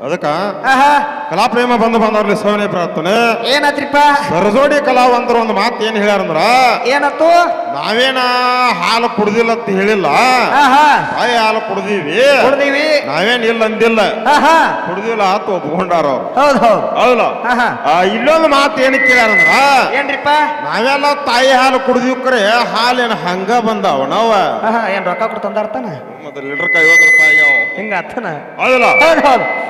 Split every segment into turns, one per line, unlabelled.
ಅದಕ್ಕ ಕಲಾಪ್ರೇಮ ಬಂದವ್ರಲ್ಲಿ ಸವನೆ ಪ್ರಾರ್ಥನೆ
ಏನಾತ್ರಿಪ್ಪ
ಸರಜೋಡಿ ಕಲಾವಂತರು ಒಂದು ಮಾತು ಏನ್ ಹೇಳ್ಯಾರಂದ್ರ
ಏನತ್ತು
ನಾವೇನ ಹಾಲು ಕುಡ್ದಿಲ್ಲ ಅಂತ ಹೇಳಿಲ್ಲ ತಾಯಿ ಹಾಲು ಕುಡ್ದೀವಿ ನಾವೇನ್ ಇಲ್ಲ ಅಂದಿಲ್ಲ ಕುಡ್ದಿಲ್ಲ ಅಂತ ಒಪ್ಕೊಂಡಾರ ಅವ್ರು ಹೌದಲ್ಲ ಇಲ್ಲೊಂದು ಮಾತು ಏನ್ ಕೇಳ್ಯಾರಂದ್ರ
ಏನ್ರಿಪ್ಪ
ನಾವೆಲ್ಲ ತಾಯಿ ಹಾಲು ಕುಡ್ದಿವ್ರೆ ಹಾಲೇನ ಹಂಗ ಬಂದಾವ ನಾವ
ಏನ್ ರೊಕ್ಕ ಕೊಡ್ತಂದಾರ್ತಾನ
ಮತ್ತೆ ಲೀಟರ್ 50 ರೂಪಾಯಿ
ಹಿಂಗ ಅತ್ತನ
ಹೌದಲ್ಲ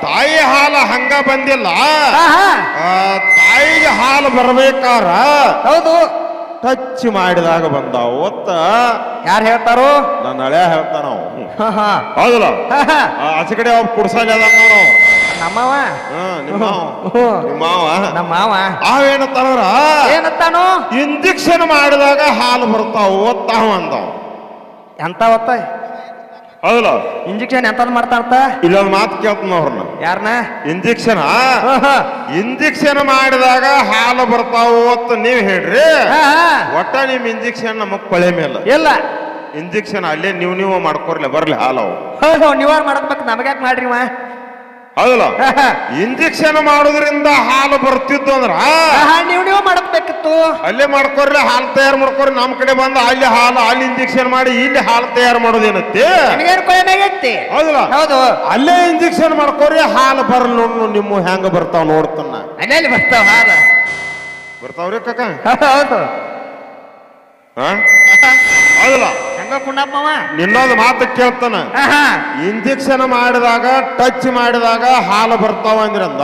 ತಾಯಿ ಹಾಲು ಹಂಗ ಬಂದಿಲ್ಲ ತಾಯಿಗೆ ಹಾಲು ಬರ್ಬೇಕಾರ
ಹೌದು
ಟಚ್ ಮಾಡಿದಾಗ ಬಂದಾವ ಒತ್ತ
ಯಾರು ಹೇಳ್ತಾರೋ
ನನ್ನ ಹಳೆ ಹೇಳ್ತಾನ ಹೌದಲ್ಲ ಆಚೆ ಕಡೆ ಒಬ್ಬ ಕುಡ್ಸಾಗ ನಾವು
ನಮ್ಮವ
ನಿಮ್ಮವ
ನಮ್ಮ ಮಾವ
ಅವೇನತ್ತಾನಂದ್ರ
ಏನತ್ತಾನು
ಇಂಜೆಕ್ಷನ್ ಮಾಡಿದಾಗ ಹಾಲು ಬರ್ತಾವ ಓದ್ತಾವ ಅಂದಾವ
ಎಂತ ಒತ್ತ
ಹೌದಲ್ಲ
ಇಂಜೆಕ್ಷನ್ ಎಂತದ್ ಮಾಡ್ತಾರಂತ
ಇಲ್ಲೊಂದು ಮಾತು ಕೇಳ್ತಾನ ಅವ್ರನ್ನ
ಯಾರನ್ನ
ಇಂಜೆಕ್ಷನ್ ಮಾಡಿದಾಗ ಹಾಲು ಬರ್ತಾವ ಅಂತ ನೀವ್ ಹೇಳ್ರಿ ಒಟ್ಟ ನಿಮ್ ಇಂಜೆಕ್ಷನ್ ನಮಗ್ ಕೊಳೆ ಮೇಲೆ
ಇಲ್ಲ
ಇಂಜೆಕ್ಷನ್ ಅಲ್ಲೇ ನೀವು ಮಾಡ್ಕೊರ್ಲಿ ಬರ್ಲಿ ಹಾಲು
ಹೌದು ನೀವಾರ ಮಾಡಬೇಕು ನಮಗ್ಯಾಕೆ ಮಾಡ್ರಿ
ಹೌದಲ್ಲ ಇಂಜೆಕ್ಷನ್ ಮಾಡೋದ್ರಿಂದ ಹಾಲು ಬರ್ತಿದ್ದು ಅಂದ್ರ
ನೀವು ಮಾಡಬೇಕಿತ್ತು
ಅಲ್ಲೇ ಮಾಡ್ಕೊರ್ಲಿ ಹಾಲು ತಯಾರು ಮಾಡ್ಕೊರಿ ನಮ್ ಕಡೆ ಬಂದ ಅಲ್ಲಿ ಇಂಜೆಕ್ಷನ್ ಮಾಡಿ ಇಲ್ಲಿ ಹಾಲು ತಯಾರು ಮಾಡೋದೇನತ್ತೆ ಹೌದಲ್ಲ
ಹೌದು
ಅಲ್ಲೇ ಇಂಜೆಕ್ಷನ್ ಮಾಡ್ಕೊರಿ ಹಾಲು ಬರಲ್ಲ ನಿಮ್ಮ ಹೆಂಗ ಬರ್ತಾವ ನೋಡ್ತಾನ
ಅಲ್ಲೇ ಬರ್ತಾವ ಹಾಲು
ಬರ್ತಾವ್ರಿ ಕಾಕ
ಹೌದು
ಹೌದಲ್ಲ ನಿನ್ನೊಂದು ಮಾತು ಕೇಳ್ತಾನ ಇಂಜೆಕ್ಷನ್ ಮಾಡಿದಾಗ ಟಚ್ ಮಾಡಿದಾಗ ಹಾಲು ಬರ್ತಾವ ಅಂದ್ರಂದ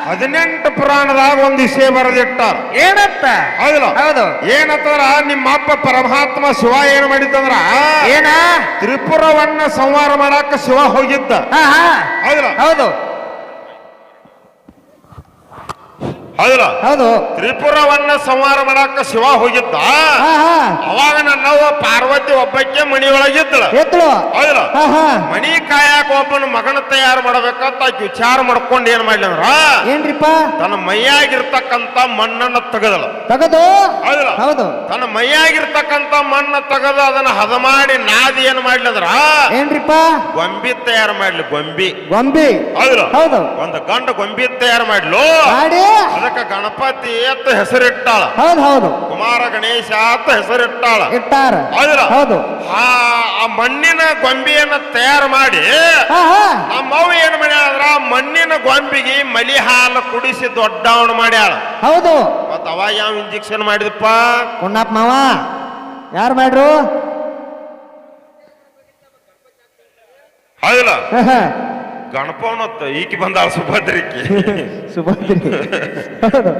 18 ಪುರಾಣದಾಗ ಒಂದು ವಿಷಯ ಬರೆದಿಟ್ಟಾರ
ಏನತ್ತ
ಹೌದಲ್ಲ
ಹೌದು
ಏನಂತಾರ ನಿಮ್ಮ ಅಪ್ಪ ಪರಮಾತ್ಮ ಶಿವ ಏನ್ ಮಾಡಿದ್ದಂದ್ರ
ಏನ
ತ್ರಿಪುರವನ್ನ ಸಂಹಾರ ಮಾಡಾಕ ಶಿವ ಹೋಗಿದ್ದ ಹೌದಲ್ಲ
ಹೌದು
ಹೌದಲ್ಲ
ಹೌದು
ತ್ರಿಪುರವನ್ನ ಸಂಹಾರ ಮಾಡಾಕ ಶಿವ ಹೋಗಿದ್ದ ಅವಾಗ ನನ್ನವ್ವ ಪಾರ್ವತಿ ಒಬ್ಬಕ್ಕೆ ಮಣಿ ಒಳಗಿದ್ದಳ ಹೌದಲ್ಲ ಮಣಿ ಕಾಯಾಕ ಒಬ್ಬನ ಮಗನ ತಯಾರು ಮಾಡ್ಬೇಕಂತ ಆಕಿ ವಿಚಾರ ಮಾಡ್ಕೊಂಡು ಏನ್ ಮಾಡ್ಲಿ ಅಂದ್ರ
ಏನ್ರಿಪ್ಪ
ತನ್ನ ಮೈಯಾಗಿರ್ತಕ್ಕಂತ ಮಣ್ಣನ್ನ
ತೆಗದು
ಹೌದಲ್ಲ
ಹೌದು
ತನ್ನ ಮೈಯಾಗಿರ್ತಕ್ಕಂತ ಮಣ್ಣ ತೆಗದು ಅದನ್ನ ಹದ ಮಾಡಿ ನಾದಿ ಏನ್ ಮಾಡ್ಲಿ ಅಂದ್ರ
ಏನ್ರಿಪ್ಪ
ಗೊಂಬಿ ತಯಾರು ಮಾಡ್ಲಿ ಗೊಂಬಿ ಹೌದಲ್ಲ
ಹೌದು
ಒಂದು ಗಂಡ ಗೊಂಬಿ ತಯಾರು ಮಾಡ್ಲು ಅದಕ್ಕೆ ಗಣಪತಿ ಅಂತ ಹೆಸರಿಟ್ಟಾಳ
ಹೌದು
ಕುಮಾರ ಗಣೇಶ ಅಂತ ಹೆಸರಿಟ್ಟಾಳ
ಹೌದು
ಆ ಮಣ್ಣಿನ ಗೊಂಬಿಯನ್ನ ತಯಾರು ಮಾಡಿ ನಮ್ಮವ್ವ ಏನ್ ಮಾಡ್ಯಾಳ ಮಣ್ಣಿನ ಗೊಂಬಿಗೆ ಮಲಿ ಹಾಲು ಕುಡಿಸಿ ದೊಡ್ಡವನು ಮಾಡ್ಯಾಳ
ಹೌದು
ಮತ್ತ ಅವಾಗ ಯಾವ ಇಂಜೆಕ್ಷನ್ ಮಾಡಿದಪ್ಪ
ಕುಣ್ಣಪ್ಪ ಮಾವ ಯಾರು ಮಾಡ್ರು
ಹೌದಲ್ಲ ಗಣಪವನತ್ತ ಈಕಿ ಬಂದಾಳ ಸುಭದ್ರಿಕಿ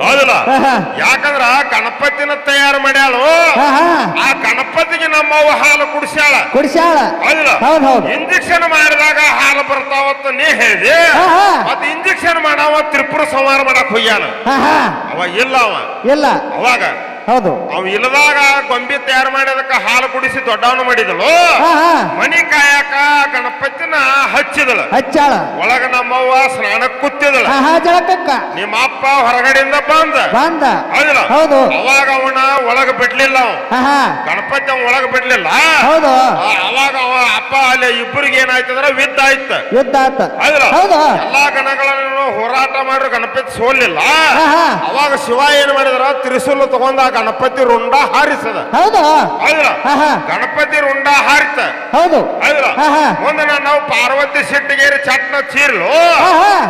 ಹೌದಲ್ಲ ಯಾಕಂದ್ರ ಗಣಪತಿನ ತಯಾರು ಮಾಡ್ಯಾಳು ಆ ಗಣಪತಿಗೆ ನಮ್ಮವ್ವ ಹಾಲು ಕುಡಿಸ್ಯಾಳ ಹೌದಲ್ಲ ಇಂಜೆಕ್ಷನ್ ಮಾಡಿದಾಗ ಹಾಲು ಬರ್ತಾವತ್ತ ನೀ ಹೇಳಿದೆ ಮತ್ತ ಇಂಜೆಕ್ಷನ್ ಮಾಡವ ತ್ರಿಪುರ ಸಂಹಾರ ಮಾಡಕ್ ಹೋಗ್ಯಾನ ಅವ ಇಲ್ಲ ಅವಾಗ
ಹೌದು
ಅವ್ ಇಲ್ಲದಾಗ ಗೊಂಬಿ ತಯಾರು ಮಾಡಿದಕ್ಕ ಹಾಲು ಕುಡಿಸಿ ದೊಡ್ಡವನು ಮಾಡಿದಳು ಮನಿ ಕಾಯಕ ಗಣಪತಿನ ಹಚ್ಚಾಳ ಒಳಗ ನಮ್ಮವ್ವ ಸ್ನಾನ ಕೂತಿದಳ ನಿಮ್ಮ ಅಪ್ಪ ಹೊರಗಡೆಯಿಂದ ಬಂದ
ಹೌದು
ಅವಾಗ ಅವನ ಒಳಗ ಬಿಡ್ಲಿಲ್ಲ ಗಣಪತಿ ಅವ ಒಳಗ ಬಿಡ್ಲಿಲ್ಲ ಅವಾಗ ಅವ ಅಪ್ಪ ಅಲ್ಲಿ ಇಬ್ಬರಿಗೆ ಏನಾಯ್ತಂದ್ರ ಯುದ್ಧ ಆಯ್ತ ಎಲ್ಲಾ ಗಣಗಳನ್ನು ಹೋರಾಟ ಮಾಡ್ರು ಗಣಪತಿ ಸೋಲಿಲ್ಲ ಅವಾಗ ಶಿವ ಏನ್ ಮಾಡಿದ್ರ ತ್ರಿಶೂಲ ತಗೊಂಡ ಗಣಪತಿ ರುಂಡ ಹಾರಿಸದ ಗಣಪತಿ ರುಂಡ ಹಾರಿತ ಮುಂದೆ ನಾವು ಪಾರ್ವತಿ ಸಿಟ್ಟಿಗೇರಿ ಚಟ್ನ ಚೀರ್ಲು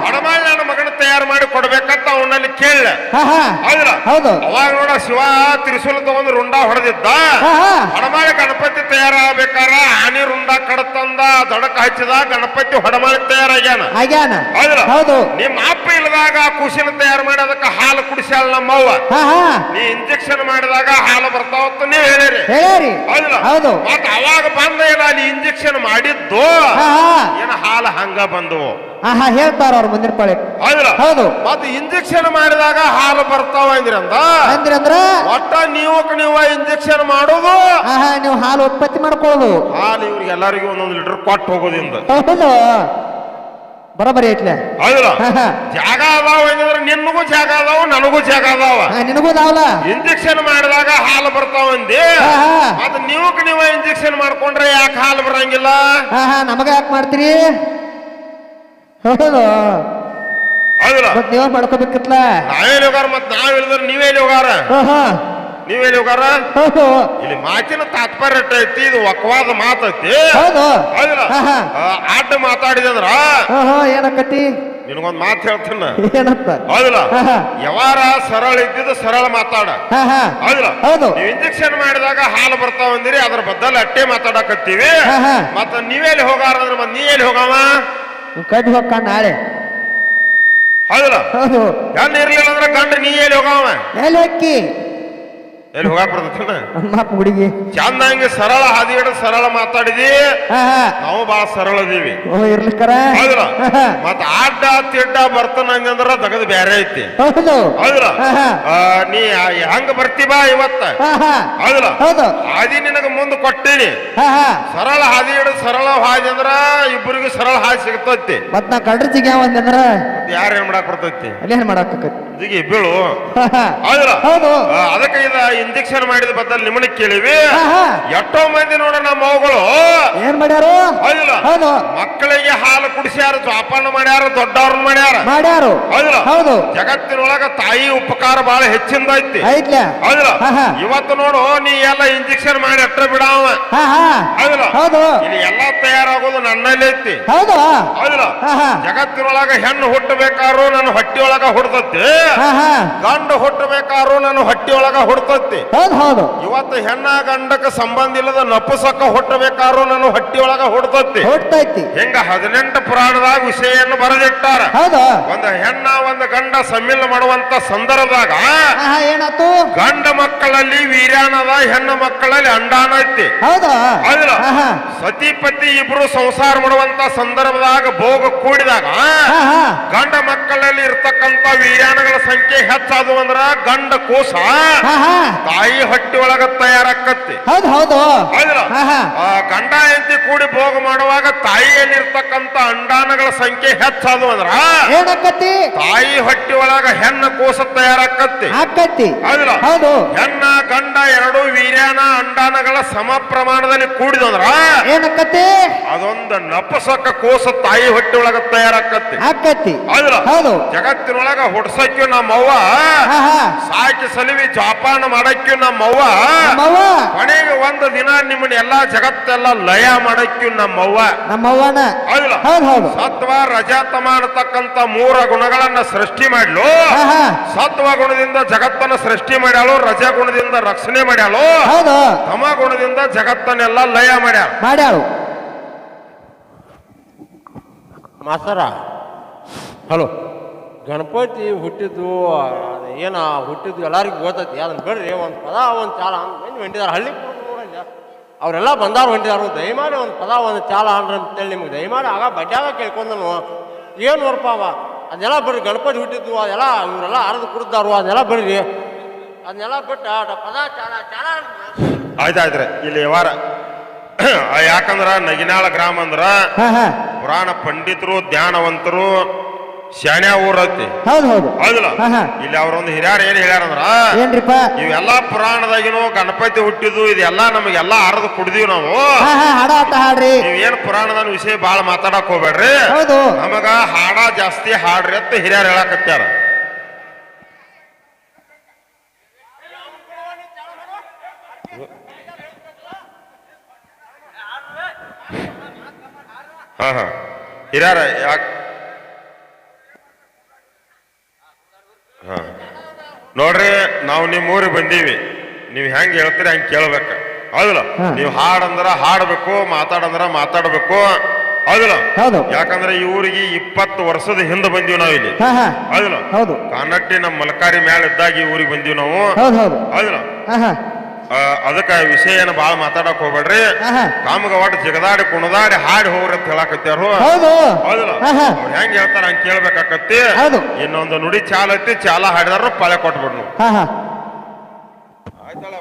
ಹಡಮಾಳಿ ನನ್ನ ಮಗನ ತಯಾರು ಮಾಡಿ ಕೊಡ್ಬೇಕಂತ ಅವನಲ್ಲಿ ಕೇಳ ಅವಾಗ ನೋಡ ಶಿವ ತ್ರಿಶೂಲ ತಗೊಂಡು ರುಂಡ ಹೊಡೆದಿದ್ದ ಹಡಮಾಳಿ ಗಣಪತಿ ತಯಾರಾಗಬೇಕಾರ ಆನಿ ರುಂಡ ಕಡತಂದ ದಡಕ ಹಚ್ಚಿದ ಗಣಪತಿ ಹೊಡಮಾಳಿ ತಯಾರಾಗ್ಯಾನ ನಿಮ್ಮ ಅಪ್ಪ ಇಲ್ಲದಾಗ ಕುಶಿನ ತಯಾರು ಮಾಡಿ ಅದಕ್ಕೆ ಹಾಲು ಕುಡಿಸ್ಯಾಳ ನಮ್ಮವ್ವ ನೀ ಇಂಜೆಕ್ಷನ್ ಮಾಡಿದಾಗ ಹಾಲು ಬರ್ತಾವತ್ತ ನೀವ್ ಹೇಳಿರಿ ಮತ್ತ ಅವಾಗ ಬಂದ ಏನ ಅಲ್ಲಿ ಇಂಜೆಕ್ಷನ್ ಮಾಡಿದ್ದು ಏನ ಹಾಲು ಹಂಗ ಬಂದು
ಹೇಳ್ತಾರ ಅವ್ರ ಮುಂದಿನ ಪಾಳಿ
ಹೌದು ಮತ್ತ ಇಂಜೆಕ್ಷನ್ ಮಾಡಿದಾಗ ಹಾಲು ಬರ್ತಾವ ಅಂದ್ರ ಒಟ್ಟ ನೀವು ಇಂಜೆಕ್ಷನ್ ಮಾಡೋದು
ನೀವು ಹಾಲು ಉತ್ಪತ್ತಿ ಮಾಡ್ಕೊಳ್ಳೋದು
ಹಾಲು ಇವ್ರಿಗೆ ಎಲ್ಲರಿಗೂ ಒಂದೊಂದು ಲೀಟರ್ ಕೊಟ್ಟು ಹೋಗೋದ್ರಿಂದ
ಬರೋಬರಿ ಐತ್ಲೆ
ಜಾಗ ಅದಾವ ಅಂದ್ರೆ ನಿನಗೂ ಜಾಗ ಅದಾವ ನನಗೂ ಜಾಗ ಅದಾವ
ನಿನಗೂ ಅದಾವಲ್ಲ
ಇಂಜೆಕ್ಷನ್ ಮಾಡಿದಾಗ ಹಾಲು ಬರ್ತಾವ ಅಂದಿ ಮತ್ತ ನೀವು ಇಂಜೆಕ್ಷನ್ ಮಾಡ್ಕೊಂಡ್ರೆ ಯಾಕೆ ಹಾಲು ಬರಂಗಿಲ್ಲ
ನಮಗ ಯಾಕೆ ಮಾಡ್ತೀರಿ ಹೌದು
ಹೌದಿಲ್ಲ
ಮತ್ ನೀವ ಮಾಡ್ಕೋಬೇಕಿತ್ಲ
ನಾವೇಲಿ ಹೋಗಾರ ಮತ್ ನಾವ್ ಇಲ್ದ್ರ ನೀವೇಲಿ ಹೋಗಾರ ನೀವೇಲಿ ಹೋಗಾರ
ಹೌದು
ಇಲ್ಲಿ ಮಾತಿನ ತಾತ್ಪರ್ಯ ಐತಿ ಇದು ಒಕ್ಕವಾದ ಮಾತೈತಿ
ಹೌದು
ಹೌದಿಲ್ಲ ಅಡ್ಡ ಮಾತಾಡಿದಂದ್ರ
ಏನಕ್ಕತಿ
ನಿನಗೊಂದ್ ಮಾತು ಹೇಳ್ತೀನ
ಏನಂತ
ಹೌದಿಲ್ಲ ಯಾವಾರ ಸರಳ ಇದ್ದಿದ್ದು ಸರಳ ಮಾತಾಡ ಹೌದಿಲ್ಲ
ಹೌದು
ನೀವು ಇಂಜೆಕ್ಷನ್ ಮಾಡಿದಾಗ ಹಾಲು ಬರ್ತಾವ ಅಂದಿರಿ ಅದ್ರ ಬದ್ದಲ್ ಅಟ್ಟೆ ಮಾತಾಡಕತ್ತೀವಿ ಮತ್ತ ನೀವೇಲಿ ಹೋಗಾರ ಅಂದ್ರೆ ಮತ್ ನೀ ಎಲ್ಲಿ ಹೋಗಾವ
ಕಡ್ಡಿ ಹೋಗ್ಕ ನಾಳೆ
ಹೌದಿಲ್ಲ
ಹೌದು
ಹೆಣ್ಣು ಇರ್ಲಿಲ್ಲ ಅಂದ್ರೆ ಗಂಡ ನೀ ಎಲ್ಲಿ ಹೋಗಾವ
ಎಲ್ಲಿ ಅಕ್ಕಿ
ಎಲ್ಲಿ ಹೋಗಾಕ್ ಬರ್ತೈತಿನ
ಅಮ್ಮ ಹುಡುಗಿ
ಚಂದಂಗೆ ಸರಳ ಹಾದಿ ಹಿಡಿದು ಸರಳ ಮಾತಾಡಿದಿ ನಾವು ಬಾಳ ಸರಳ ಅದೀವಿ
ಇರ್ಲಿಕ್ಕರ
ಹೌದಿಲ್ಲ ಮತ್ತ ಅಡ್ಡ ತಿಡ್ಡ ಬರ್ತಾನಂಗಂದ್ರ ತಗದ್ ಬ್ಯಾರೆ ಐತಿ
ಹೌದು
ಹೌದಿಲ್ಲ ನೀ ಹೆಂಗ ಬರ್ತಿ ಬಾ ಇವತ್ತ ಹೌದಿಲ್ಲ
ಹೌದು
ಹಾದಿ ನಿನಗ ಮುಂದ್ ಕೊಟ್ಟೀನಿ ಸರಳ ಹಾದಿ ಹಿಡಿದು ಸರಳ ಹಾದಿ ಅಂದ್ರ ಇಬ್ಬರಿಗೂ ಸರಳ ಹಾದಿ ಸಿಗ್ತೈತಿ
ಮತ್ ನಾ ಕಡ್ರ ಸಿಗ್ಯಾವ ಅಂದ್ರ
ಯಾರ ಏನ್ ಮಾಡಕ್ ಬರ್ತೈತಿ
ಅಲ್ಲೇನ್ ಮಾಡಾಕತ್ತಿ
ಇದೀಗ ಬೀಳು ಹೌದಿಲ್ಲ
ಹೌದು
ಅದಕ್ಕೆ ಇದ ಇಂಜೆಕ್ಷನ್ ಮಾಡಿದ ಬದಲ್ ನಿಮ್ಮನ್ನ ಕೇಳಿವಿ ಎಷ್ಟೋ ಮಂದಿ ನೋಡ ನಮ್ಮ ಮಗಳು
ಏನ್ ಮಾಡ್ಯಾರು
ಹೌದಿಲ್ಲ
ಹೌದು
ಮಕ್ಕಳಿಗೆ ಹಾಲು ಕುಡಿಸ್ಯಾರ ಜೋಪಾನ ಮಾಡ್ಯಾರ ದೊಡ್ಡವ್ರನ್ನ
ಮಾಡ್ಯಾರು
ಹೌದಿಲ್ಲ
ಹೌದು
ಜಗತ್ತಿನೊಳಗ ತಾಯಿ ಉಪಕಾರ ಬಹಳ ಹೆಚ್ಚಿಂದ ಐತಿ
ಐತ್ಲ
ಹೌದಿಲ್ಲ ಇವತ್ತು ನೋಡು ನೀ ಎಲ್ಲ ಇಂಜೆಕ್ಷನ್ ಮಾಡಿ ಅಟ್ಟ ಬಿಡಾವ ಹೌದಿಲ್ಲ
ಹೌದು
ಇಲ್ಲಿ ಎಲ್ಲಾ ತಯಾರಾಗೋದು ನನ್ನಲ್ಲಿ ಐತಿ
ಹೌದು
ಹೌದಿಲ್ಲ ಜಗತ್ತಿನೊಳಗ ಹೆಣ್ಣು ಹುಟ್ಟಬೇಕಾರು ನನ್ನ ಹೊಟ್ಟಿಯೊಳಗ ಹುಡ್ತತಿ ಗಂಡು ಹುಟ್ಟಬೇಕಾರು ನನ್ನ ಹೊಟ್ಟಿಯೊಳಗ ಹುಡ್ತತಿ
ಹೌದು ಹೌದು
ಇವತ್ತು ಹೆಣ್ಣ ಗಂಡಕ ಸಂಬಂಧ ಇಲ್ಲದ ನಪುಸಕ್ಕ ಹುಟ್ಟಬೇಕಾರು ನನ್ನ ಹೊಟ್ಟಿಯೊಳಗ ಹುಡ್ತತಿ
ಹುಟ್ಟೈತಿ
ಹಿಂಗ 18 ಪುರಾಣದಾಗ ವಿಷಯನ್ನು ಬರೆದಿಟ್ಟಾರ
ಹೌದು
ಒಂದ ಹೆಣ್ಣ ಒಂದ ಗಂಡ ಸಮ್ಮಿಲನ ಮಾಡುವಂತ ಸಂದರ್ಭದಾಗ
ಏನಾತು
ಗಂಡ ಮಕ್ಕಳಲ್ಲಿ ವೀರ್ಯಾನದ ಹೆಣ್ಣು ಮಕ್ಕಳಲ್ಲಿ ಅಂಡಾನ ಐತಿ
ಹೌದು
ಹೌದಿಲ್ಲ ಸತಿಪತಿ ಇಬ್ರು ಸಂಸಾರ ಮಾಡುವಂತ ಸಂದರ್ಭದಾಗ ಭೋಗ ಕೂಡಿದಾಗ ಗಂಡ ಮಕ್ಕಳಲ್ಲಿ ಇರ್ತಕ್ಕಂತ ವೀರ್ಯಾನಗಳ ಸಂಖ್ಯೆ ಹೆಚ್ಚಾದವು ಅಂದ್ರ ಗಂಡ ಕೂಸ ತಾಯಿ ಹೊಟ್ಟಿ ಒಳಗ ತಯಾರಾಕತ್ತಿ
ಹೌದು ಹೌದು
ಹೌದಿಲ್ಲ ಗಂಡ ಹೆಂಡತಿ ಕೂಡಿ ಭೋಗ ಮಾಡುವಾಗ ತಾಯಿಯಲ್ಲಿರ್ತಕ್ಕಂತ ಅಂಡಾನಗಳ ಸಂಖ್ಯೆ ಹೆಚ್ಚಾದವು ಅಂದ್ರ
ಏನಾಕತಿ
ತಾಯಿ ಹೊಟ್ಟಿ ಒಳಗ ಹೆಣ್ಣ ಕೂಸ ತಯಾರಾಕತ್ತಿ
ಆಕತಿ
ಹೌದಿಲ್ಲ
ಹೌದು
ಹೆಣ್ಣ ಗಂಡ ಎರಡು ವೀರ್ಯಾನ ಅಂಡಾನಗಳ ಸಮ ಪ್ರಮಾಣದಲ್ಲಿ ಕೂಡಿದಂದ್ರ
ಏನಕ್ಕತಿ
ಅದೊಂದು ನಪಸಕ ಕೋಸ ತಾಯಿ ಹೊಟ್ಟಿ ಒಳಗ ತಯಾರಾಕತ್ತಿ
ಆಕತಿ
ಹೌದಿಲ್ಲ
ಹೌದು
ಜಗತ್ತಿನೊಳಗ ಹುಡ್ಸಕ್ಯೂ ನಮ್ಮವ್ವ ಸಾಕಿ ಸಲಿವಿ ಜೋಪಾನ ಮಾಡಕ್ಯೂ ನಮ್ಮವ್ವ ಕೊನೆಗೆ ಒಂದು ದಿನ ನಿಮ್ಮನ್ನ ಎಲ್ಲಾ ಜಗತ್ತೆಲ್ಲ ಲಯ ಮಾಡಕ್ಯೂ ನಮ್ಮವ್ವ ಹೌದಿಲ್ಲ ಸತ್ವ ರಜತಮ ಅನ್ನತಕ್ಕಂತ 3 ಗುಣಗಳನ್ನ ಸೃಷ್ಟಿ ಮಾಡ್ಲು ಸತ್ವ ಗುಣದಿಂದ ಜಗತ್ತನ್ನ ಸೃಷ್ಟಿ ಮಾಡ್ಯಾಳು ರಜ ಗುಣದಿಂದ ರಕ್ಷಣೆ ಮಾಡ್ಯಾಳು ತಮ ಗುಣದಿಂದ ಜಗತ್ತನ್ನೆಲ್ಲ ಲಯ ಮಾಡ್ಯಾಳು
ಮಾಸ್ತರ ಹಲೋ ಗಣಪತಿ ಹುಟ್ಟಿದ್ದು ಏನ ಹುಟ್ಟಿದ್ದು ಎಲ್ಲರಿಗೂ ಗೊತ್ತೈತಿ ಅದನ್ನ ಬಿಡ್ರಿ ಒಂದು ಪದ ಒಂದು ಚಾಲ ಮಂದಿ ಹೊಂಟಿದಾರೆ ಹಳ್ಳಿ ನೋಡಲ್ಲ ಅವರೆಲ್ಲ ಬಂದಾರ ಹೊಂಟಿದಾರು ದಯಮಾಡಿ ಒಂದು ಪದ ಒಂದು ಚಾಲ ಅನ್ರಿ ಅಂತೇಳಿ ನಿಮ್ಗೆ ದಯಮಾಡಿ ಆಗ ಬಡ್ಯಾಗ ಕೇಳ್ಕೊಂಡನು ಏನು ವರ್ಪಾವ ಅದನ್ನೆಲ್ಲ ಬಿಡ್ರಿ ಗಣಪತಿ ಹುಟ್ಟಿದ್ದು ಅದೆಲ್ಲ ಇವರೆಲ್ಲ ಅರ್ದು ಕುಡ್ದಾರು ಅದನ್ನೆಲ್ಲ ಬಿಡ್ರಿ ಅದನ್ನೆಲ್ಲ ಬಿಟ್ಟು ಪದ ಚಾಲ ಚಾಲ
ಆಯ್ತಾಯ್ತ್ರಿ ಇಲ್ಲಿ ವಾರ ಯಾಕಂದ್ರ ನಗಿನಾಳ ಗ್ರಾಮ ಅಂದ್ರ ಪುರಾಣ ಪಂಡಿತರು ಧ್ಯಾನವಂತರು ಶಾನ್ಯಾ ಊರೈತಿ ಹೌದಿಲ್ಲ ಇಲ್ಲಿ ಅವ್ರೊಂದು ಹಿರಿಯರ್ ಏನ್ ಹೇಳ್ಯಾರಂದ್ರ ಇವೆಲ್ಲಾ ಪುರಾಣದಾಗಿನೂ ಗಣಪತಿ ಹುಟ್ಟಿದ್ದು ಇದೆಲ್ಲಾ ನಮಗೆಲ್ಲಾ ಅರ್ದು ಕುಡ್ದೀವಿ ನಾವು ನೀವೇನ್ ಪುರಾಣದ ವಿಷಯ ಬಾಳ ಮಾತಾಡಕ್ ಹೋಗ್ಬೇಡ್ರಿ ನಮಗ ಹಾಡ ಜಾಸ್ತಿ ಹಾಡ್ರಿ ಅಂತ ಹಿರಿಯರ್ ಹೇಳಕತ್ಯಾರ ಹಿರಿಯರ ಯಾಕ ನೋಡ್ರಿ ನಾವು ನಿಮ್ ಊರಿಗೆ ಬಂದೀವಿ ನೀವ್ ಹೆಂಗ್ ಹೇಳ್ತೀರಿ ಹಂಗ ಕೇಳ್ಬೇಕ ಹೌದಿಲ್ಲ ನೀವ್ ಹಾಡಂದ್ರ ಹಾಡ್ಬೇಕು ಮಾತಾಡಂದ್ರ ಮಾತಾಡ್ಬೇಕು ಹೌದಿಲ್ಲ ಯಾಕಂದ್ರೆ ಈ ಊರಿಗೆ 20 ವರ್ಷದ ಹಿಂದೆ ಬಂದೀವಿ ನಾವ್ ಇಲ್ಲಿ ಹೌದಿಲ್ಲ ಕಾನಟ್ಟಿ ನಮ್ಮ ಮಲಕಾರಿ ಮ್ಯಾಲ ಇದ್ದಾಗ ಈ ಊರಿಗೆ ಬಂದೀವಿ ನಾವು ಹೌದಿಲ್ಲ ಅದಕ್ಕ ವಿಷಯ ಏನು ಬಾಳ ಮಾತಾಡಕ್ ಹೋಗ್ಬೇಡ್ರಿ ಕಾಮಗ ಒಟ್ಟು ಜಿಗದಾಡಿ ಕುಣದಾಡಿ ಹಾಡಿ ಹೋಗ್ರಿ ಅಂತ ಹೇಳಾಕತ್ಯಾರು ಹೌದಿಲ್ಲ ಅವ್ರು ಹೆಂಗ್ ಹೇಳ್ತಾರ ಹಂಗ ಕೇಳ್ಬೇಕಾಕತ್ತಿ ಇನ್ನೊಂದು ನುಡಿ ಚಾಲ ಐತಿ ಚಾಲ ಹಾಡಿದಾರ ಪಾಳೆ ಕೊಟ್ಬಿಡ್ನು ಆಯ್ತಲ್ಲ